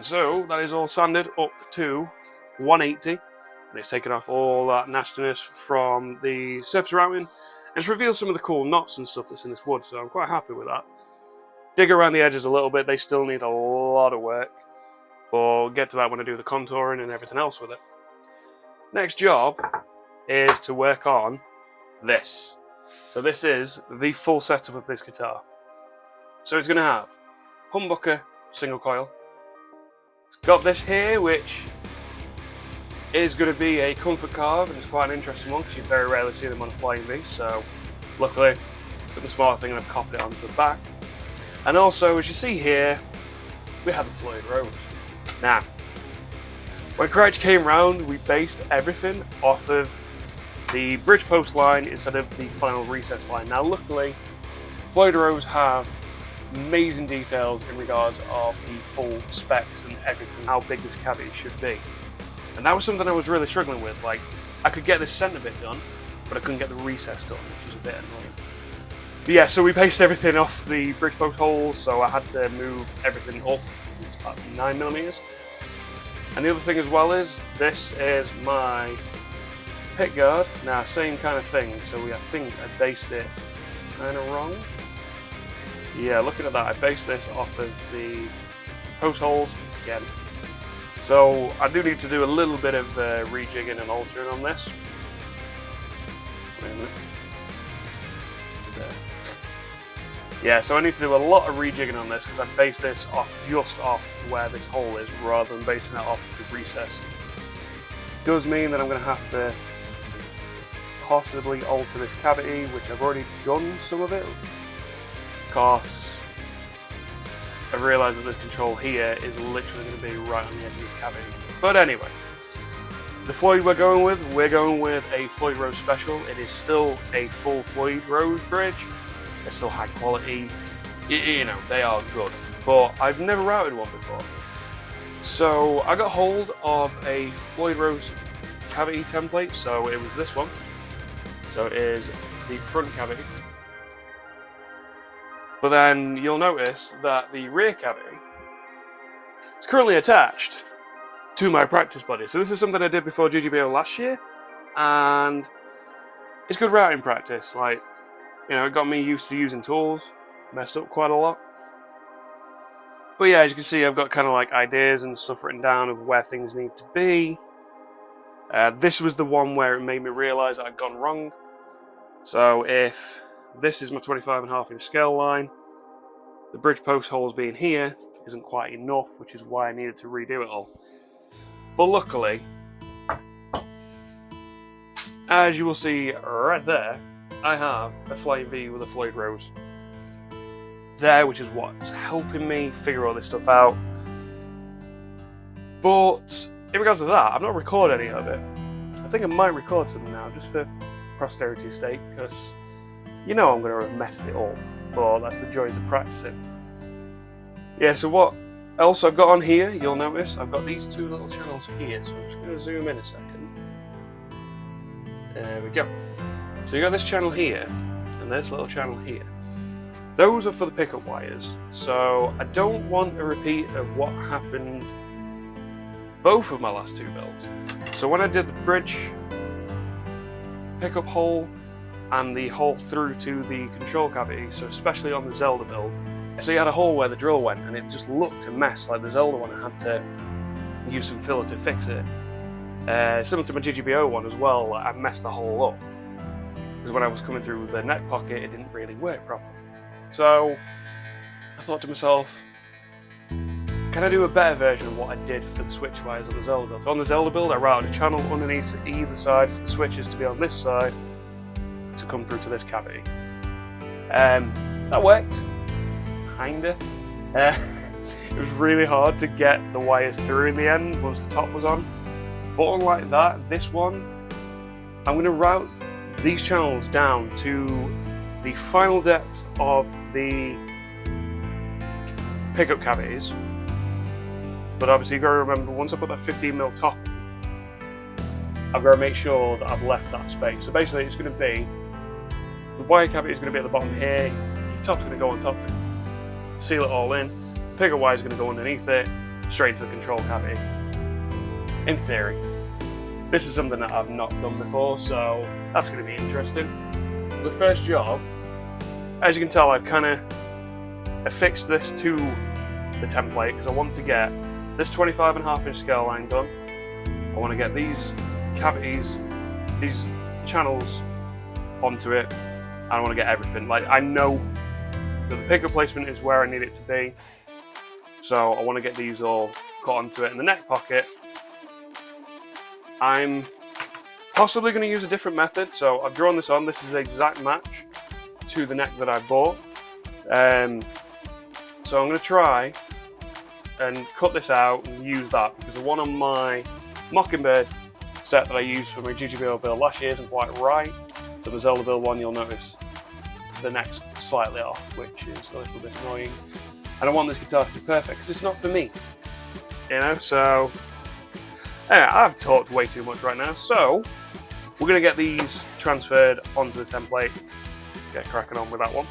so that is all sanded up to 180, and it's taken off all that nastiness from the surface routing, and it's revealed some of the cool knots and stuff that's in this wood, so I'm quite happy with that. Dig around the edges a little bit, they still need a lot of work, but we'll get to that when I do the contouring and everything else with it. Next job is to work on this. So this is the full setup of this guitar. So it's going to have humbucker single coil. It's got this here, which is going to be a comfort carve, and it's quite an interesting one because you very rarely see them on a flying V. So luckily, I've done the smart thing and I've copied it onto the back. And also, as you see here, we have the Floyd Rose. Now, when Crich came round, we based everything off of the bridge post line instead of the final recess line. Now, luckily, Floyd Rose have amazing details in regards of the full specs and everything, how big this cavity should be. And that was something I was really struggling with. Like, I could get this centre bit done, but I couldn't get the recess done, which was a bit annoying. But yeah, so we based everything off the bridge post holes, so I had to move everything up. It's about 9mm. And the other thing as well is, this is my pick guard. Now, same kind of thing, so I think I based it kind of wrong. Yeah, looking at that, I based this off of the post holes again. So I do need to do a little bit of rejigging and altering on this. Wait a minute. There. Yeah, so I need to do a lot of rejigging on this because I based this off just off where this hole is rather than basing it off the recess. Does mean that I'm going to have to possibly alter this cavity, which I've already done some of it. Because I've realised that this control here is literally going to be right on the edge of this cavity. But anyway, the Floyd we're going with a Floyd Rose Special. It is still a full Floyd Rose bridge. They're still high quality. You know, they are good. But I've never routed one before. So I got hold of a Floyd Rose cavity template. So it was this one. So it is the front cavity. But then you'll notice that the rear cavity is currently attached to my practice body. So this is something I did before GGBO last year, and it's good routing practice. Like, you know, it got me used to using tools, messed up quite a lot. But yeah, as you can see, I've got kind of like ideas and stuff written down of where things need to be. This was the one where it made me realise that I'd gone wrong. So if this is my 25.5" scale line, the bridge post holes being here isn't quite enough, which is why I needed to redo it all. But luckily, as you will see right there, I have a Flying V with a Floyd Rose there, which is what's helping me figure all this stuff out. But in regards to that, I've not recorded any of it. I think I might record some now, just for posterity's sake, because you know I'm going to have messed it up, but that's the joys of practicing. Yeah, so what else I've got on here, you'll notice, I've got these two little channels here, so I'm just going to zoom in a second. There we go. So you got this channel here, and this little channel here. Those are for the pickup wires, so I don't want a repeat of what happened both of my last two builds. So when I did the bridge pickup hole, and the hole through to the control cavity, so especially on the Zelda build. So you had a hole where the drill went, and it just looked a mess. Like the Zelda one, I had to use some filler to fix it. Similar to my GGBO one as well, I messed the hole up. Because when I was coming through the neck pocket, it didn't really work properly. So I thought to myself, can I do a better version of what I did for the switch wires on the Zelda build? So on the Zelda build, I routed a channel underneath either side for the switches to be on this side, to come through to this cavity. That worked, kinda. It was really hard to get the wires through in the end once the top was on. But unlike that, this one, I'm going to route these channels down to the final depth of the pickup cavities. But obviously you've got to remember, once I put that 15mm top, I've got to make sure that I've left that space. So basically it's going to be, the wire cavity is going to be at the bottom here, your top's going to go on top to seal it all in, the pickup wire is going to go underneath it, straight into the control cavity. In theory. This is something that I've not done before, so that's going to be interesting. The first job, as you can tell, I've kind of affixed this to the template because I want to get this 25.5" scale line done. I want to get these cavities, these channels onto it, and I want to get everything. Like, I know that the pickup placement is where I need it to be, so I want to get these all cut onto it. In the neck pocket, I'm possibly going to use a different method. So I've drawn this on. This is the exact match to the neck that I bought. So I'm going to try and cut this out and use that, because the one on my Mockingbird set that I used for my GGBO Build last year isn't quite right. So the Zelda Build one, you'll notice the neck's slightly off, which is a little bit annoying. And I want this guitar to be perfect because it's not for me, you know. So anyway, I've talked way too much right now. So we're going to get these transferred onto the template. Get cracking on with that one.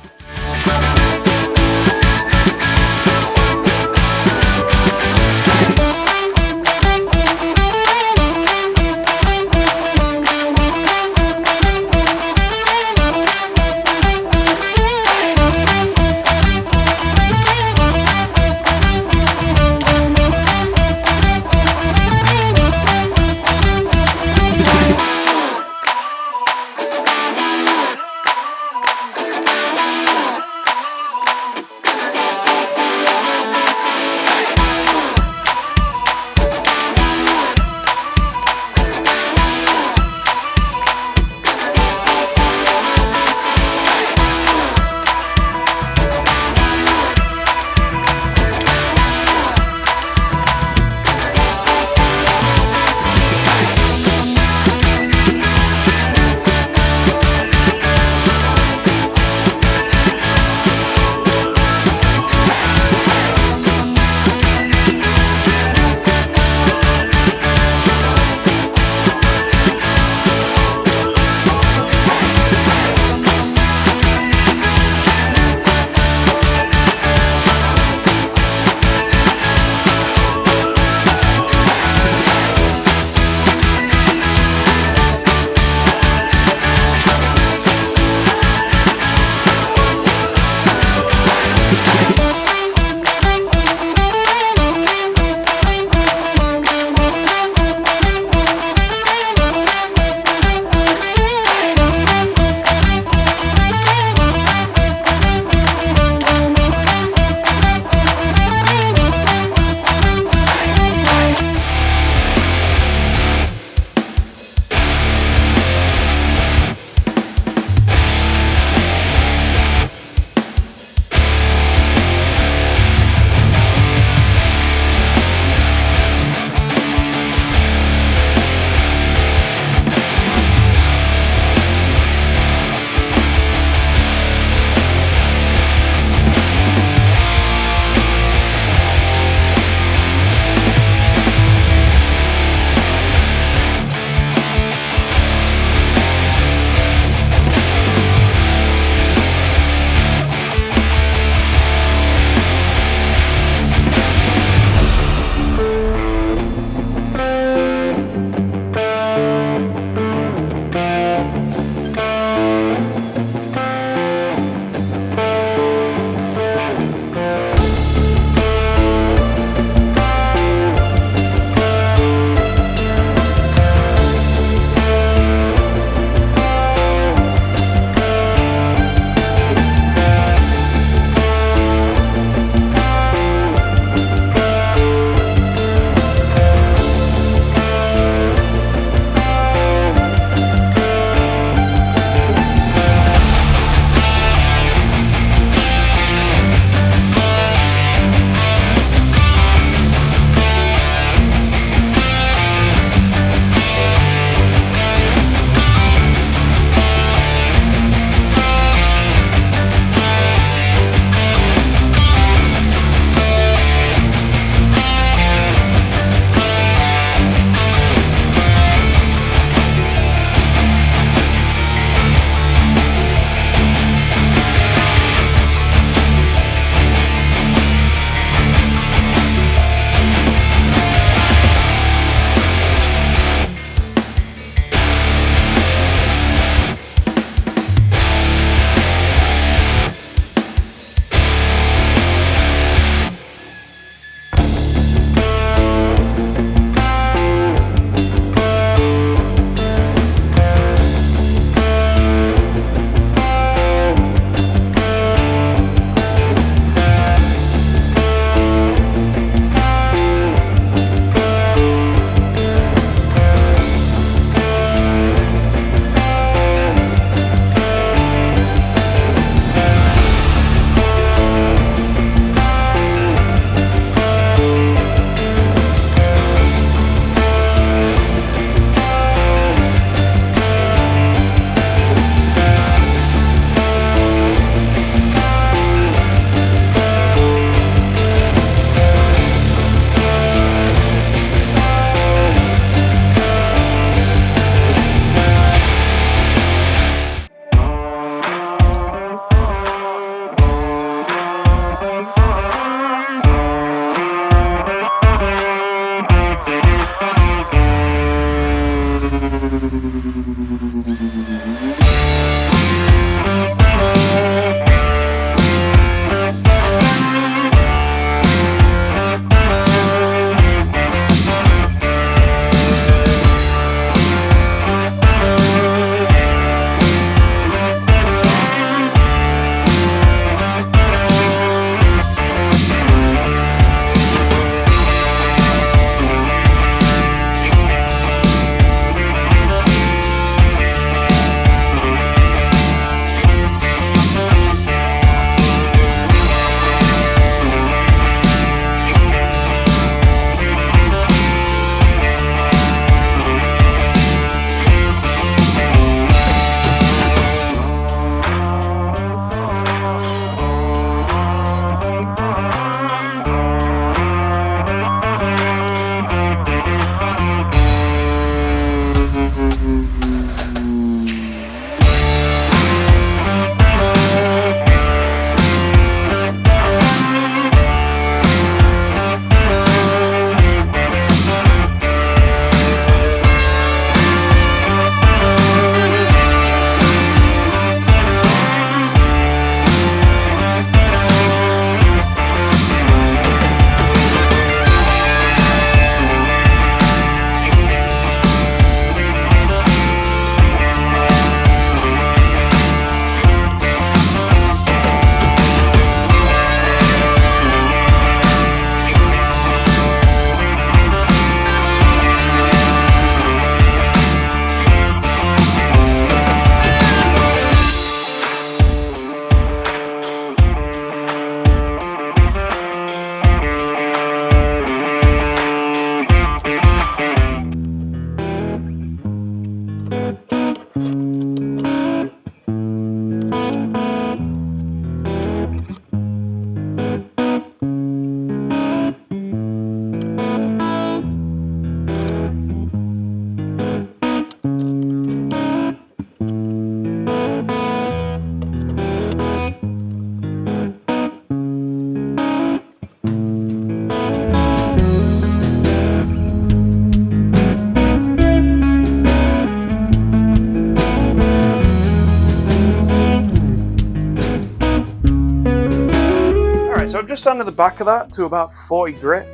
so I've just sanded the back of that to about 40 grit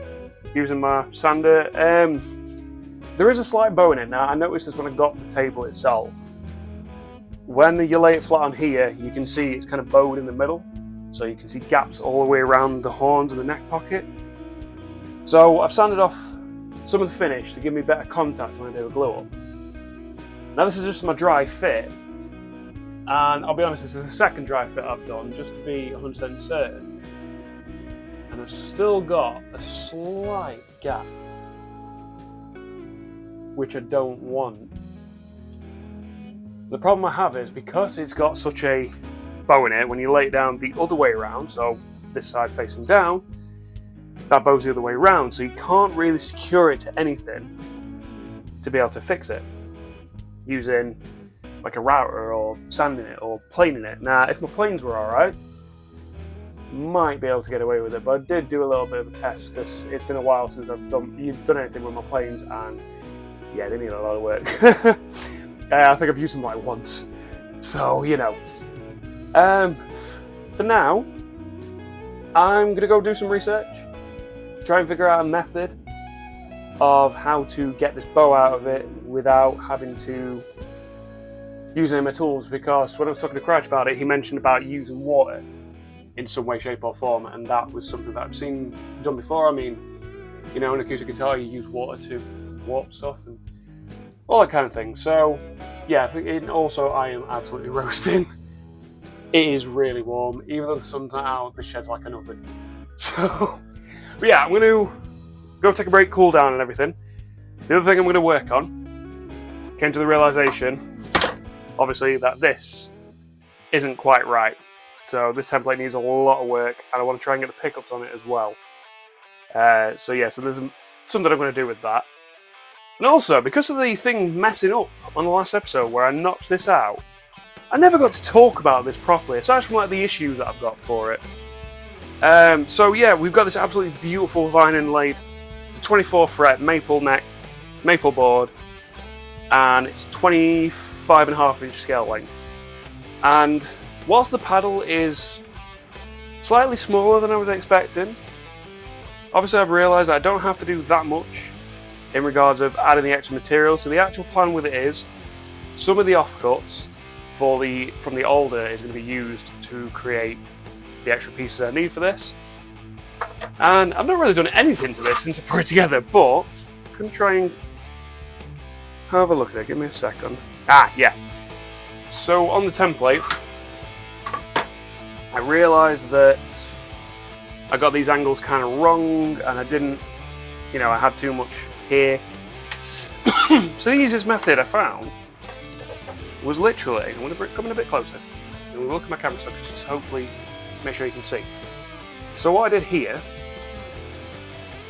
using my sander. There is a slight bow in it. Now I noticed this when I got the table itself. When you lay it flat on here, you can see it's kind of bowed in the middle. So you can see gaps all the way around the horns and the neck pocket. So I've sanded off some of the finish to give me better contact when I do a glue up. Now this is just my dry fit. And I'll be honest, this is the second dry fit I've done just to be 100% certain. And I've still got a slight gap, which I don't want. The problem I have is because it's got such a bow in it, when you lay it down the other way around, so this side facing down, that bow's the other way around, so you can't really secure it to anything to be able to fix it using like a router or sanding it or planing it. Now, if my planes were alright, might be able to get away with it, but I did do a little bit of a test because it's been a while since I've done anything with my planes, and yeah, they need a lot of work. I think I've used them like once, so you know. For now, I'm gonna go do some research, try and figure out a method of how to get this bow out of it without having to use any of my tools, because when I was talking to Crich about it, he mentioned about using water in some way, shape or form, and that was something that I've seen done before. I mean, you know, in acoustic guitar you use water to warp stuff and all that kind of thing. So yeah, I think I am absolutely roasting. It is really warm, even though the sun's not out, the shed's like an oven. So, but yeah, I'm going to go take a break, cool down and everything. The other thing I'm going to work on, came to the realisation, obviously, that this isn't quite right. So this template needs a lot of work, and I want to try and get the pickups on it as well. So yeah, so there's something I'm going to do with that. And also, because of the thing messing up on the last episode where I knocked this out, I never got to talk about this properly, aside from like the issues that I've got for it. So yeah, we've got this absolutely beautiful vine inlaid. It's a 24 fret maple neck, maple board, and it's 25.5 scale length. And whilst the paddle is slightly smaller than I was expecting, obviously I've realised that I don't have to do that much in regards of adding the extra material. So the actual plan with it is some of the offcuts from the Alder is going to be used to create the extra pieces I need for this. And I've not really done anything to this since I put it together, but I'm going to try and have a look at it. Give me a second. Yeah. So on the template, I realised that I got these angles kind of wrong, and I didn't, you know, I had too much here. So the easiest method I found was literally, I'm going to come in a bit closer, and we'll look at my camera so I can just hopefully make sure you can see. So what I did here,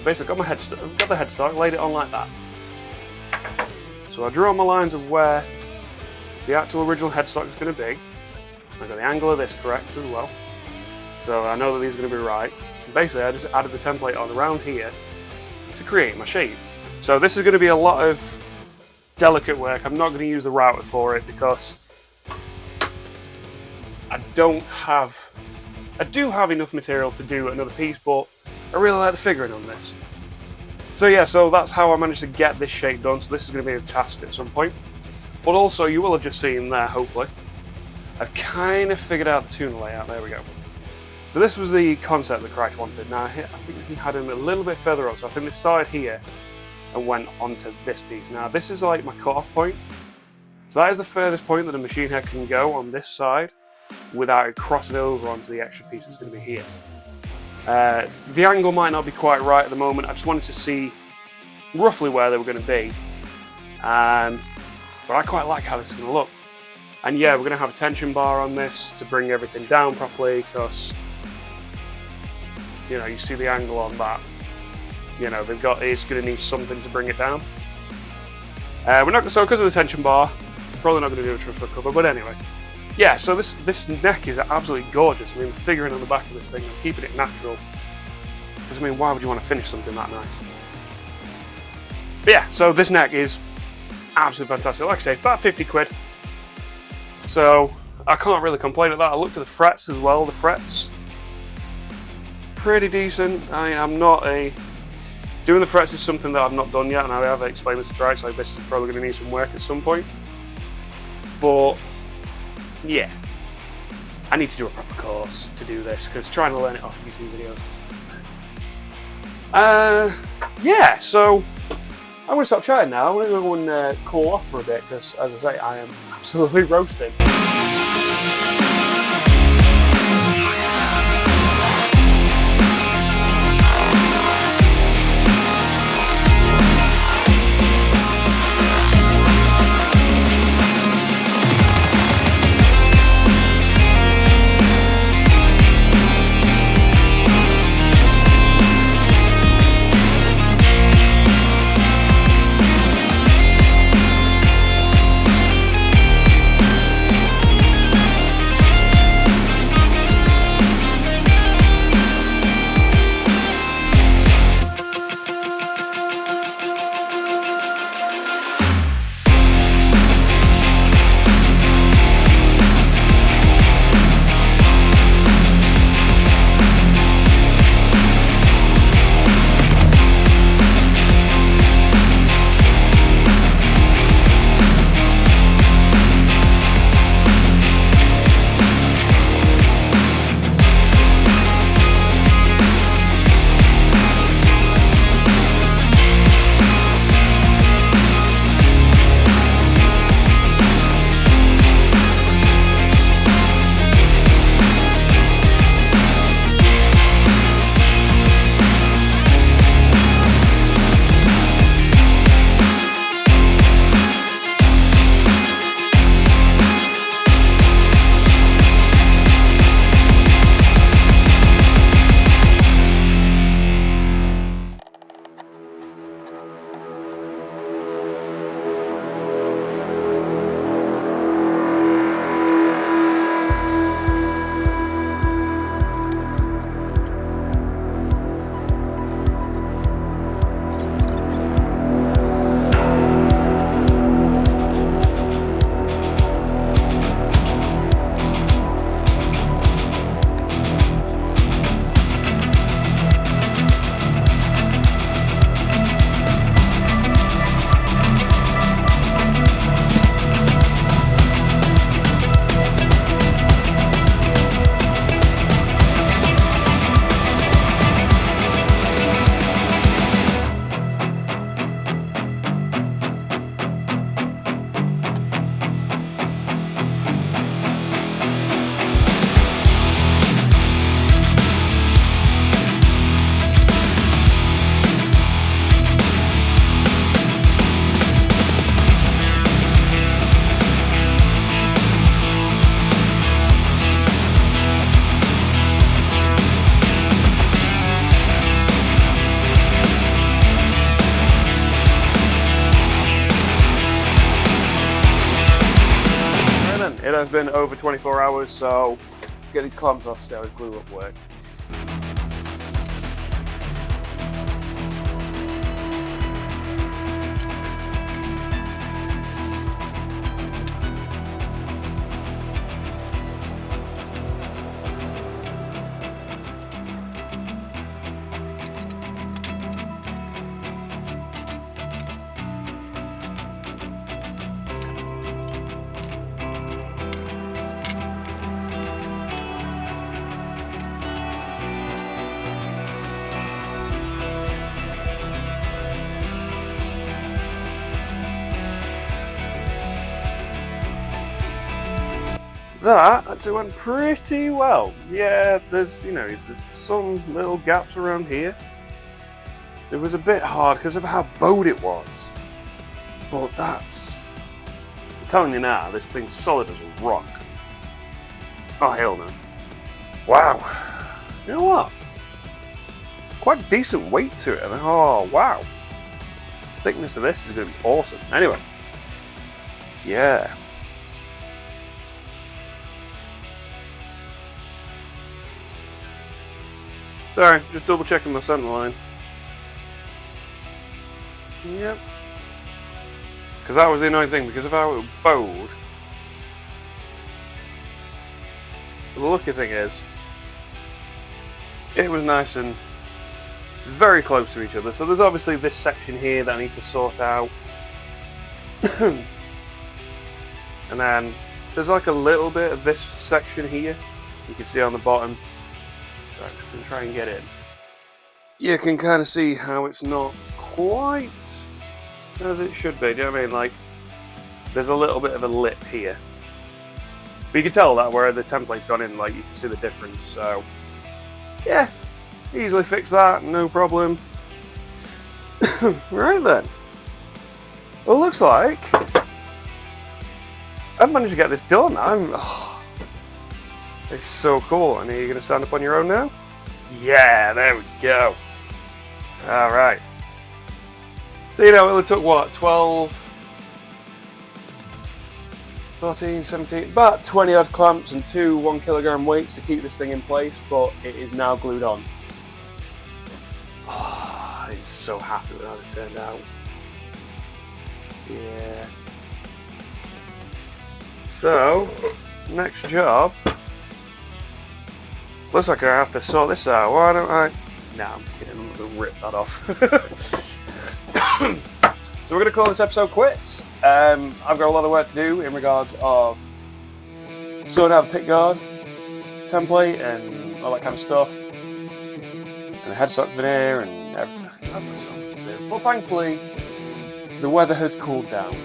basically got the headstock, laid it on like that. So I drew on my lines of where the actual original headstock is going to be. I got the angle of this correct as well, so I know that these are going to be right. And basically I just added the template on around here to create my shape. So this is going to be a lot of delicate work. I'm not going to use the router for it because I do have enough material to do another piece, but I really like the figuring on this. So yeah, so that's how I managed to get this shape done. So this is going to be a task at some point. But also, you will have just seen there, hopefully, I've kind of figured out the tune layout. There we go. So this was the concept that Crich wanted. Now, I think he had him a little bit further up, so I think they started here and went onto this piece. Now, this is like my cut-off point. So that is the furthest point that a machine head can go on this side without it crossing over onto the extra piece that's going to be here. The angle might not be quite right at the moment. I just wanted to see roughly where they were going to be. But I quite like how this is going to look. And yeah, we're going to have a tension bar on this to bring everything down properly, because, you know, you see the angle on that. You know, it's going to need something to bring it down. So because of the tension bar, probably not going to do a transfer cover, but anyway. Yeah, so this neck is absolutely gorgeous. I mean, the figuring on the back of this thing, I'm keeping it natural. Because, I mean, why would you want to finish something that nice? But yeah, so this neck is absolutely fantastic. Like I say, about 50 quid. So I can't really complain at that. I looked at the frets as well. The frets, pretty decent. I mean, I'm not a... Doing the frets is something that I've not done yet, and I have explained this to Crich, like this is probably going to need some work at some point. But, yeah. I need to do a proper course to do this, because trying to learn it off YouTube videos doesn't... yeah, so... I'm going to stop chatting now. I'm going to go and cool off for a bit, because, as I say, I am absolutely roasting. It has been over 24 hours, so get these clamps off, see how the glue up work. That actually went pretty well. Yeah, there's some little gaps around here. It was a bit hard because of how bowed it was. But I'm telling you now, this thing's solid as a rock. Oh, hell no. Wow. You know what? Quite decent weight to it. Oh, wow. The thickness of this is going to be awesome. Anyway. Yeah. Sorry, just double checking my center line. Yep. Because that was the annoying thing, because of how it was bowed. The lucky thing is, it was nice and very close to each other. So there's obviously this section here that I need to sort out. And then there's like a little bit of this section here you can see on the bottom. So I'm just going to try and get in. You can kind of see how it's not quite as it should be. Do you know what I mean? Like, there's a little bit of a lip here. But you can tell that where the template's gone in, like, you can see the difference. So, yeah, easily fix that, no problem. Right then. Well, looks like I've managed to get this done. It's so cool. And are you going to stand up on your own now? Yeah, there we go. Alright. So, you know, it only took, what, 12, 14, 17, about 20 odd clamps and 2 1 kilogram weights to keep this thing in place, but it is now glued on. Oh, I'm so happy with how this turned out. Yeah. So, next job. Looks like I have to sort this out. Why don't I? Nah, I'm kidding. I'm going to rip that off. So we're going to call this episode quits. I've got a lot of work to do in regards of sorting out the pick guard template and all that kind of stuff. And the headstock veneer and everything. I've got so much to do. But thankfully, the weather has cooled down.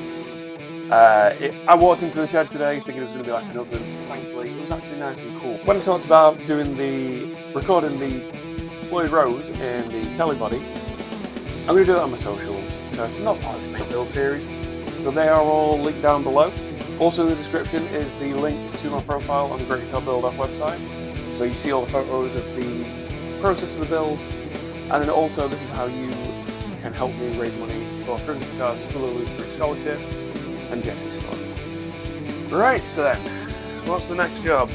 I walked into the shed today thinking it was going to be like an oven. Thankfully, it was actually nice and cool. When I talked about recording the Floyd Rose in the telly body, I'm going to do that on my socials. It's not part of this main build series, so they are all linked down below. Also in the description is the link to my profile on the GGBO Build website, so you see all the photos of the process of the build, and then also this is how you can help me raise money for Crich Guitar's School of Lutheran Scholarship and Jesse's fund. Right, so then, what's the next job?